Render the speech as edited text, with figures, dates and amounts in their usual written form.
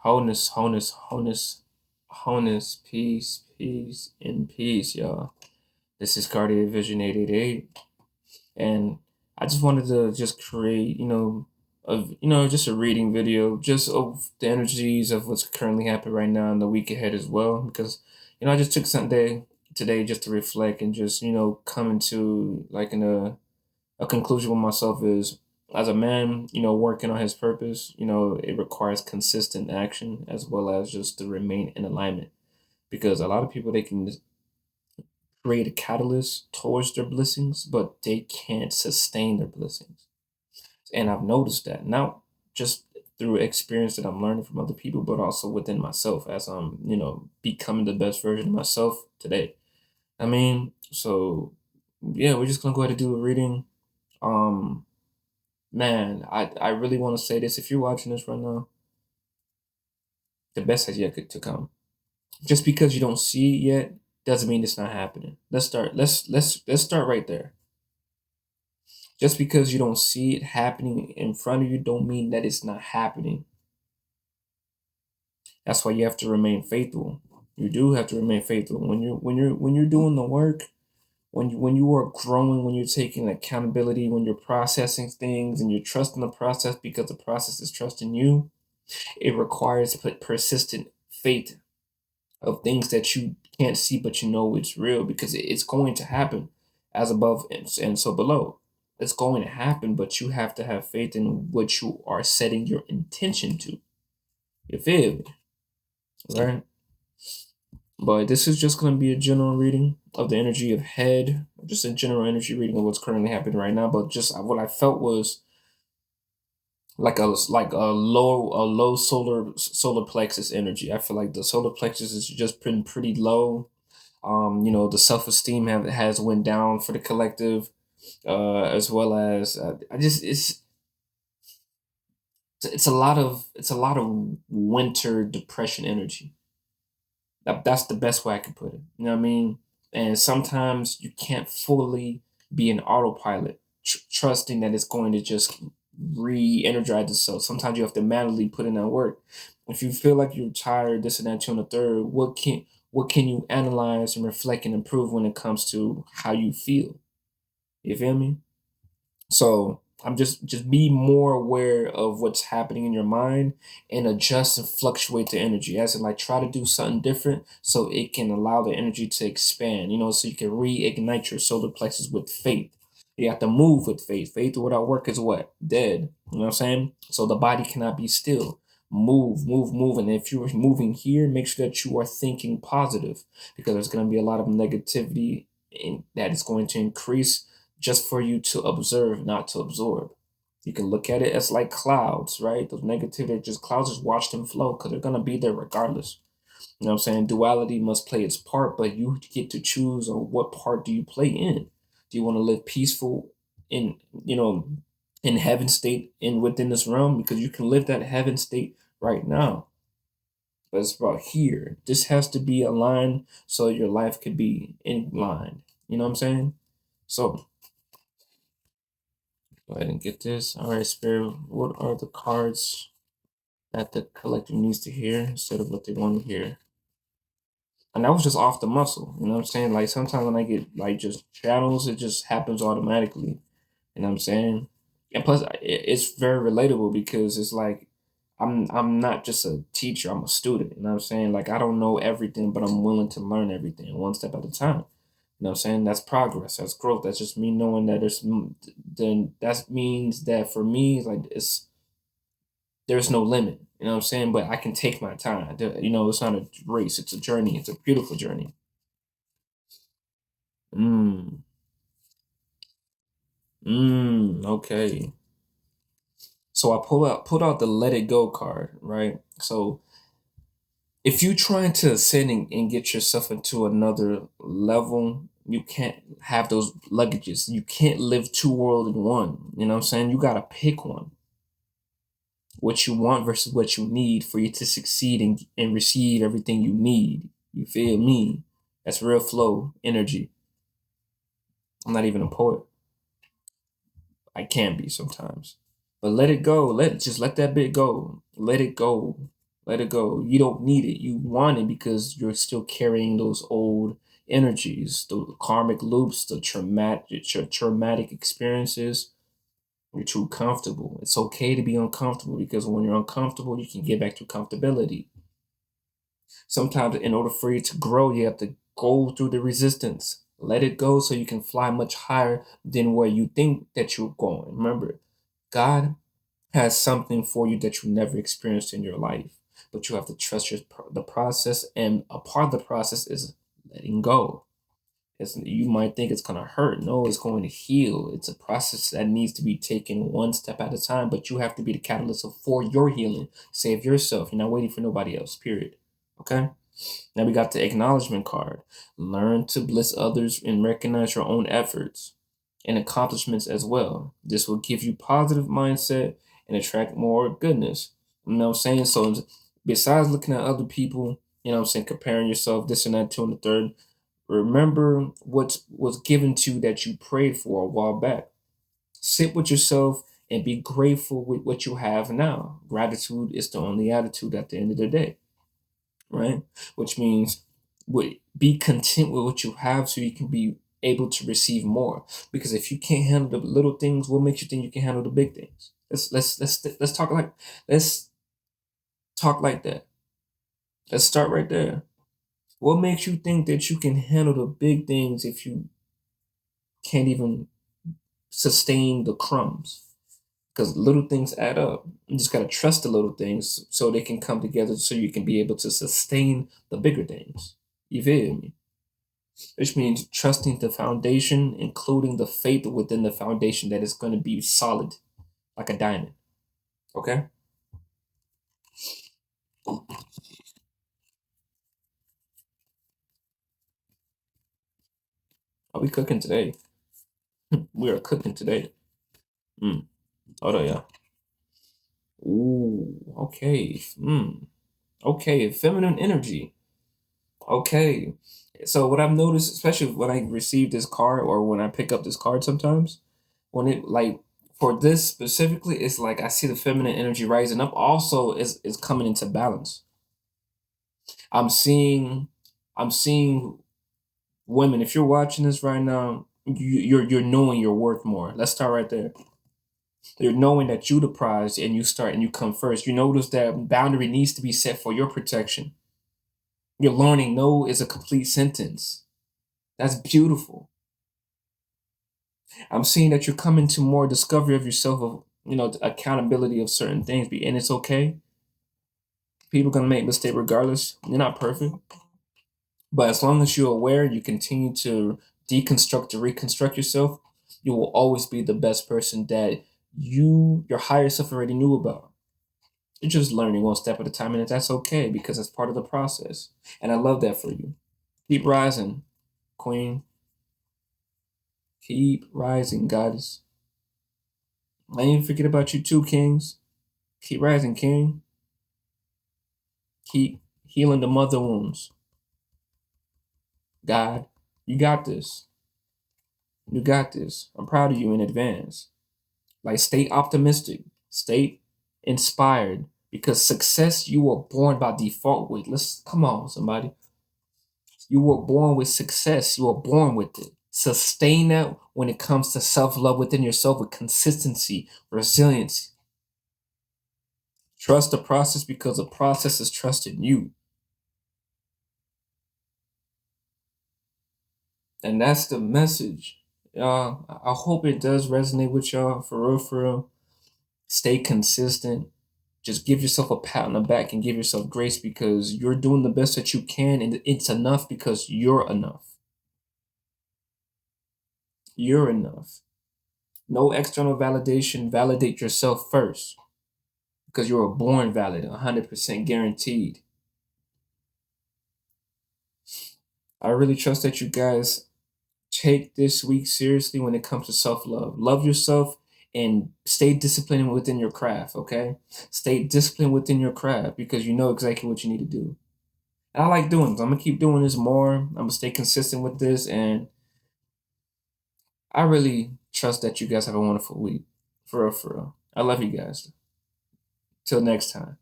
Wholeness, wholeness, wholeness, wholeness, peace, peace, and peace, y'all. This is Cardiac Vision 888, and I just wanted to just create, just a reading video, just of the energies of what's currently happening right now and the week ahead as well, because I just took Sunday today just to reflect and just come into like in a conclusion with myself is as a man, working on his purpose, it requires consistent action as well as just to remain in alignment. Because a lot of people they can create a catalyst towards their blessings, but they can't sustain their blessings. And I've noticed that not just through experience that I'm learning from other people, but also within myself as I'm, becoming the best version of myself today. So yeah, we're just gonna go ahead and do a reading. Um, Man, I really want to say this. If you're watching this right now, the best has yet to come. Just because you don't see it yet doesn't mean it's not happening. Let's start right there. Just because you don't see it happening in front of you don't mean that it's not happening. That's why you have to remain faithful. You do have to remain faithful when you're doing the work. When you are growing, when you're taking accountability, when you're processing things and you're trusting the process because the process is trusting you. It requires persistent faith of things that you can't see, but you know it's real because it's going to happen as above and so below. It's going to happen, but you have to have faith in what you are setting your intention to. You feel me? Right? But this is just going to be a general reading of the energy of head, just a general energy reading of what's currently happening right now. But just what I felt was like a low solar plexus energy. I feel like the solar plexus has just been pretty low. The self esteem has went down for the collective, as well as I just it's a lot of winter depression energy. That's the best way I can put it. You know what I mean? And sometimes you can't fully be an autopilot, trusting that it's going to just re-energize itself. Sometimes you have to manually put in that work. If you feel like you're tired, this and that, two and the third, what can you analyze and reflect and improve when it comes to how you feel? You feel me? So I'm just be more aware of what's happening in your mind and adjust and fluctuate the energy. As in like try to do something different so it can allow the energy to expand, so you can reignite your solar plexus with faith. You have to move with faith. Faith without work is what? Dead. You know what I'm saying? So the body cannot be still. Move, move, move. And if you're moving here, make sure that you are thinking positive because there's going to be a lot of negativity that is going to increase just for you to observe, not to absorb. You can look at it as like clouds, right? Those negative, they're just clouds, just watch them flow because they're going to be there regardless. You know what I'm saying? Duality must play its part, but you get to choose on what part do you play in. Do you want to live peaceful in, in heaven state in within this realm? Because you can live that heaven state right now. But it's about here. This has to be aligned so your life could be in line. You know what I'm saying? So go ahead and get this. All right, Spirit, what are the cards that the collector needs to hear instead of what they want to hear? And that was just off the muscle. You know what I'm saying? Like sometimes when I get like just channels, it just happens automatically. You know what I'm saying? And plus, it's very relatable because it's like I'm not just a teacher. I'm a student. You know what I'm saying? Like I don't know everything, but I'm willing to learn everything one step at a time. You know what I'm saying? That's progress. That's growth. That's just me knowing that then that means that for me, like there's no limit. You know what I'm saying? But I can take my time. It's not a race. It's a journey. It's a beautiful journey. Mm. Okay. So I pulled out the Let It Go card, right? So if you're trying to ascend and get yourself into another level, you can't have those luggages. You can't live two worlds in one. You know what I'm saying? You gotta pick one. What you want versus what you need for you to succeed and receive everything you need. You feel me? That's real flow energy. I'm not even a poet. I can be sometimes. But let it go. Just let that bit go. Let it go. Let it go. You don't need it. You want it because you're still carrying those old energies, the karmic loops, the traumatic experiences. You're too comfortable. It's okay to be uncomfortable because when you're uncomfortable, you can get back to comfortability. Sometimes, in order for you to grow, you have to go through the resistance. Let it go so you can fly much higher than where you think that you're going. Remember, God has something for you that you never experienced in your life, but you have to trust the process. And a part of the process is letting go. You might think it's going to hurt. No, it's going to heal. It's a process that needs to be taken one step at a time, but you have to be the catalyst for your healing. Save yourself. You're not waiting for nobody else, period. Okay? Now we got the acknowledgement card. Learn to bless others and recognize your own efforts and accomplishments as well. This will give you positive mindset and attract more goodness. You know what I'm saying? So besides looking at other people, you know what I'm saying, comparing yourself, this and that, two and the third, remember what was given to you that you prayed for a while back. Sit with yourself and be grateful with what you have now. Gratitude is the only attitude at the end of the day, right? Which means be content with what you have so you can be able to receive more. Because if you can't handle the little things, what makes you think you can handle the big things? Let's talk like that. Let's start right there. What makes you think that you can handle the big things if you can't even sustain the crumbs? Because little things add up. You just gotta trust the little things so they can come together so you can be able to sustain the bigger things. You feel me? Which means trusting the foundation, including the faith within the foundation that is going to be solid like a diamond. Okay? Are we cooking today? We are cooking today. Mm. Hold on, yeah. Ooh, okay. Okay, feminine energy. Okay. So what I've noticed, especially when I receive this card or when I pick up this card sometimes, when it like for this specifically, it's like I see the feminine energy rising up. Also, is coming into balance. I'm seeing, I'm seeing women. If you're watching this right now, you're knowing your worth more. Let's start right there. You're knowing that you the prize, and you start and you come first. You notice that boundary needs to be set for your protection. You're learning no is a complete sentence. That's beautiful. I'm seeing that you're coming to more discovery of yourself, of accountability of certain things, and it's okay. People gonna make mistakes regardless. You're not perfect. But as long as you're aware, you continue to deconstruct to reconstruct yourself, you will always be the best person that your higher self already knew about. You're just learning one step at a time, and that's okay because it's part of the process. And I love that for you. Keep rising, Queen. Keep rising, Goddess. I ain't forget about you too, Kings. Keep rising, King. Keep healing the mother wounds. God, you got this. You got this. I'm proud of you in advance. Like, stay optimistic, stay inspired, because success you were born by default with. Let's come on, somebody. You were born with success. You were born with it. Sustain that when it comes to self love within yourself with consistency, resilience. Trust the process because the process is trusting you. And that's the message. I hope it does resonate with y'all for real, for real. Stay consistent. Just give yourself a pat on the back and give yourself grace because you're doing the best that you can, and it's enough because you're enough. You're enough. No external validation. Validate yourself first because you were born valid, 100% guaranteed. I really trust that you guys take this week seriously when it comes to self love. Love yourself and stay disciplined within your craft, okay? Stay disciplined within your craft because you know exactly what you need to do. And I like doing this. I'm gonna keep doing this more. I'm gonna stay consistent with this, and I really trust that you guys have a wonderful week. For real, for real. I love you guys. Till next time.